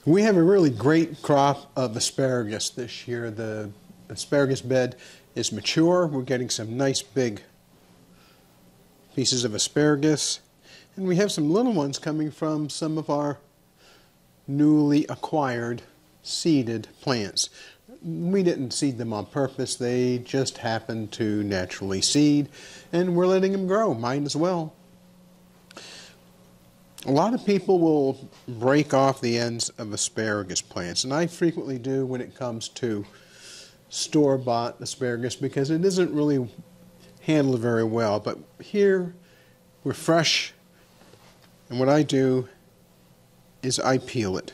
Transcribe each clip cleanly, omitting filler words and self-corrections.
We have a really great crop of asparagus this year. The asparagus bed is mature. We're getting some nice big pieces of asparagus. And we have some little ones coming from some of our newly acquired seeded plants. We didn't seed them on purpose. They just happened to naturally seed, and we're letting them grow. Mine as well. A lot of people will break off the ends of asparagus plants, and I frequently do when it comes to store-bought asparagus because it isn't really handled very well. But here we're fresh, and what I do is I peel it.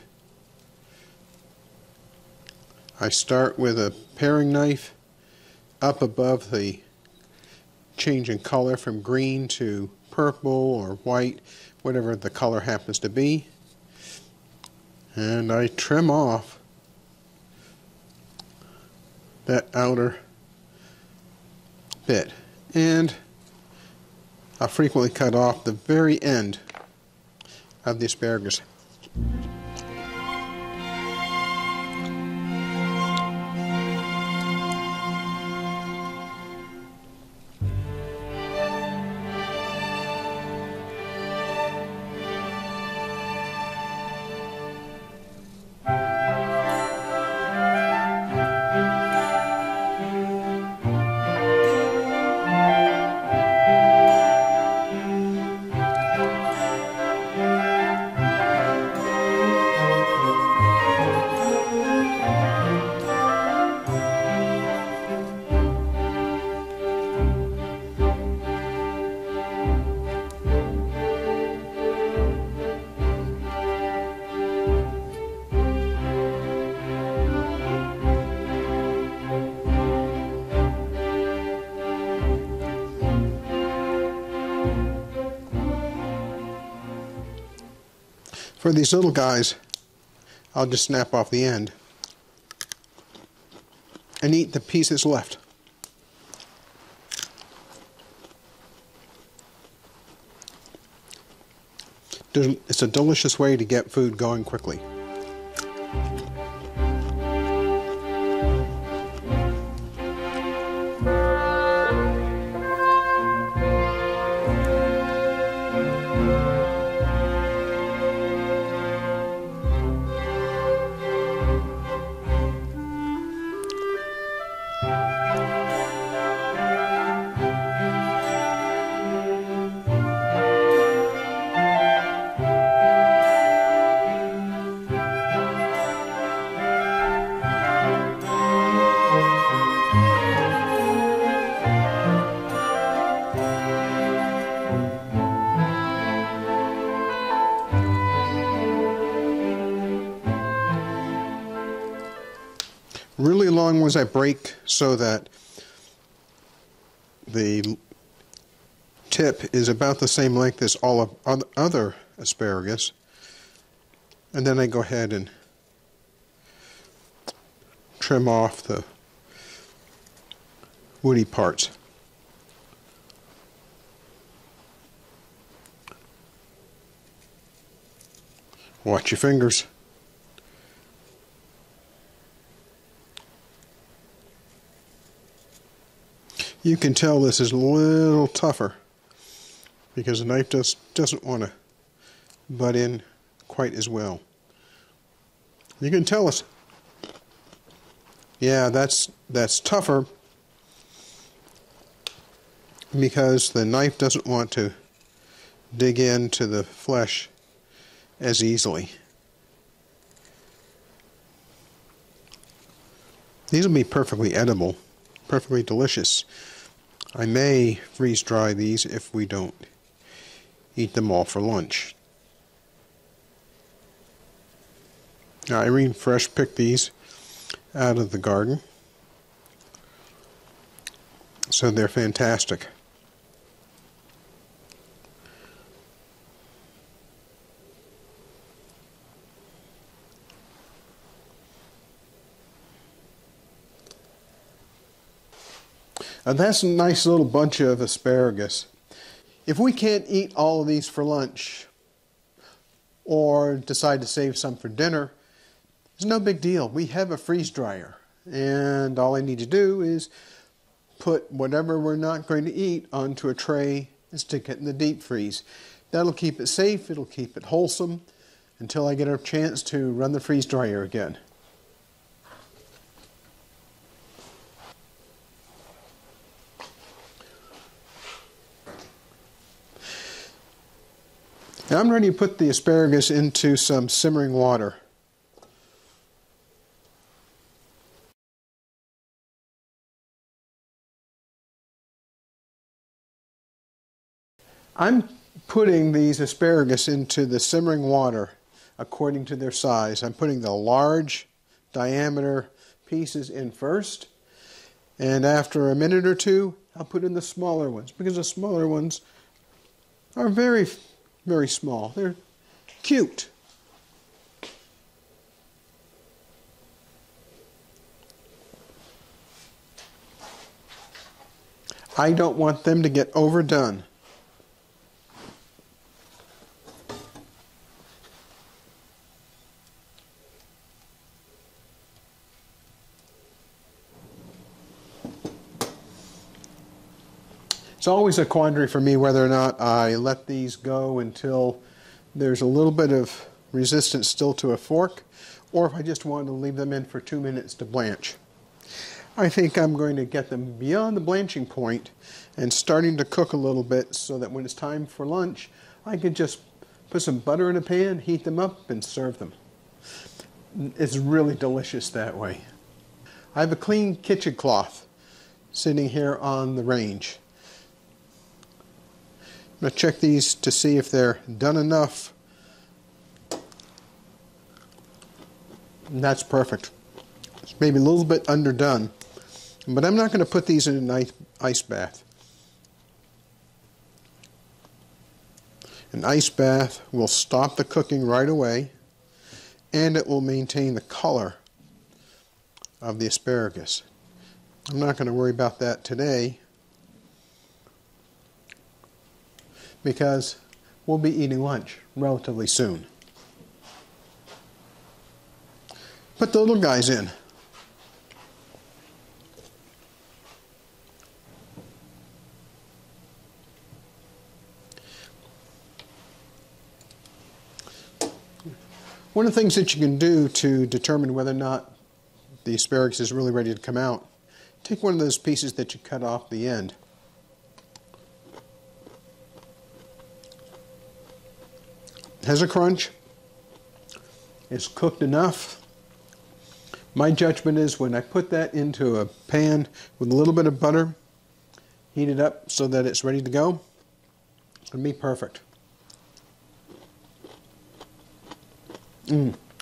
I start with a paring knife up above the change in color from green to purple or white, whatever the color happens to be, and I trim off that outer bit, and I frequently cut off the very end of the asparagus. For these little guys, I'll just snap off the end and eat the pieces left. It's a delicious way to get food going quickly. Really long ones I break so that the tip is about the same length as all of other asparagus, and then I go ahead and trim off the woody parts. Watch your fingers. You can tell this is a little tougher because the knife doesn't want to butt in quite as well. You can tell us, yeah, that's tougher because the knife doesn't want to dig into the flesh as easily. These will be perfectly edible, perfectly delicious. I may freeze dry these if we don't eat them all for lunch. Now, Irene fresh picked these out of the garden, so they're fantastic. And that's a nice little bunch of asparagus. If we can't eat all of these for lunch or decide to save some for dinner, It's no big deal. We have a freeze dryer, and all I need to do is put whatever we're not going to eat onto a tray and stick it in the deep freeze. That'll keep it safe, it'll keep it wholesome until I get a chance to run the freeze dryer again. Now I'm ready to put the asparagus into some simmering water. I'm putting these asparagus into the simmering water according to their size. I'm putting the large diameter pieces in first, and after a minute or two I'll put in the smaller ones, because the smaller ones are very, very small. They're cute. I don't want them to get overdone. It's always a quandary for me whether or not I let these go until there's a little bit of resistance still to a fork, or if I just want to leave them in for 2 minutes to blanch. I think I'm going to get them beyond the blanching point and starting to cook a little bit, so that when it's time for lunch, I can just put some butter in a pan, heat them up, and serve them. It's really delicious that way. I have a clean kitchen cloth sitting here on the range. I'm going to check these to see if they're done enough. And that's perfect. It's maybe a little bit underdone, but I'm not going to put these in an ice bath. An ice bath will stop the cooking right away, and it will maintain the color of the asparagus. I'm not going to worry about that today, because we'll be eating lunch relatively soon. Put the little guys in. One of the things that you can do to determine whether or not the asparagus is really ready to come out, take one of those pieces that you cut off the end. Has a crunch. It's cooked enough. My judgment is when I put that into a pan with a little bit of butter, heat it up so that it's ready to go, it'll be perfect.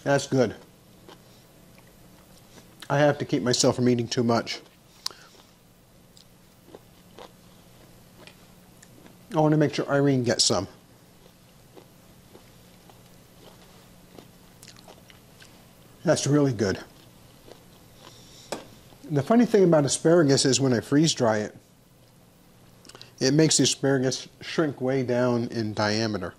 That's good. I have to keep myself from eating too much. I want to make sure Irene gets some. That's really good. The funny thing about asparagus is when I freeze dry it, it makes the asparagus shrink way down in diameter.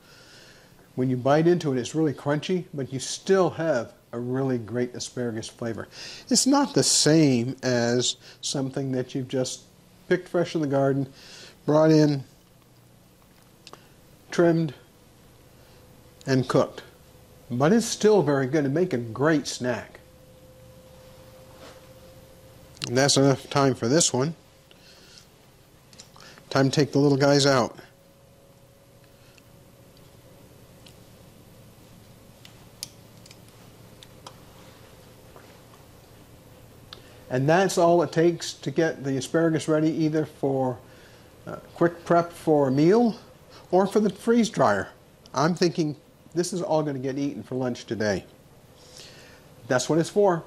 When you bite into it, it's really crunchy, but you still have a really great asparagus flavor. It's not the same as something that you've just picked fresh from the garden, brought in, trimmed, and cooked. But it's still very good and make a great snack. And that's enough time for this one. Time to take the little guys out. And that's all it takes to get the asparagus ready, either for quick prep for a meal or for the freeze dryer. I'm thinking this is all going to get eaten for lunch today. That's what it's for.